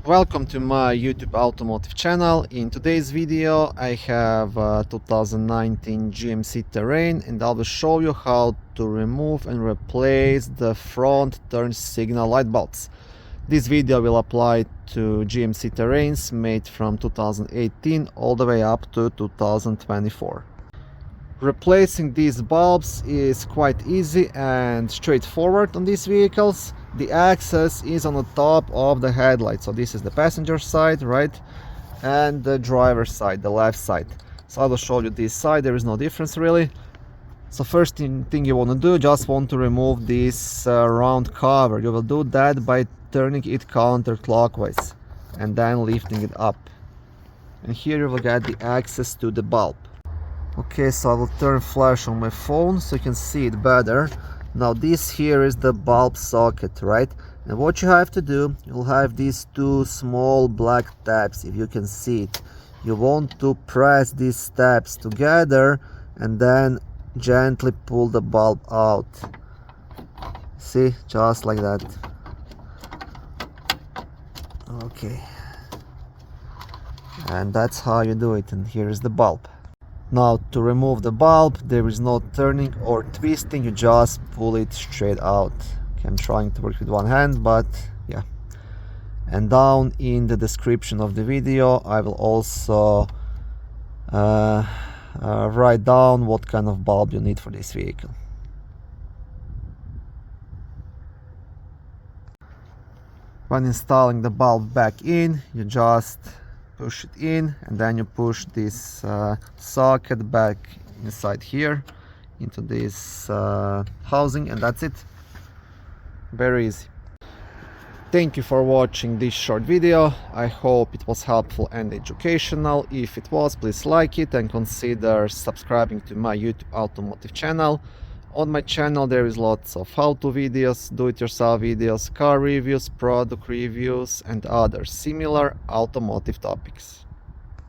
Welcome to my YouTube automotive channel. In today's video I have a 2019 GMC Terrain and I will show you how to remove and replace the front turn signal light bulbs. This video will apply to GMC Terrains made from 2018 all the way up to 2024. Replacing these bulbs is quite easy and straightforward on these vehicles. The access is on the top of the headlight, so this is the passenger side, right, and the driver's side, the left side. So I will show you this side. There is no difference really. So first thing you want to do, just want to remove this round cover. You will do that by turning it counterclockwise and then lifting it up, and here you will get the access to the bulb. Okay, so I will turn flash on my phone so you can see it better. Now this here is the bulb socket, right? And what you have to do, you'll have these two small black tabs, if you can see it. You want to press these tabs together and then gently pull the bulb out. See, just like that. Okay. And that's how you do it, and here is the bulb. Now to remove the bulb, there is no turning or twisting, you just pull it straight out. Okay, I'm trying to work with one hand, but yeah. And down in the description of the video I will also write down what kind of bulb you need for this vehicle. When installing the bulb back in, you just push it in and then you push this socket back inside here into this housing, and that's it. Very easy. Thank you for watching this short video. I hope it was helpful and educational. If it was, please like it and consider subscribing to my YouTube automotive channel. On my channel there is lots of how-to videos, do-it-yourself videos, car reviews, product reviews and other similar automotive topics.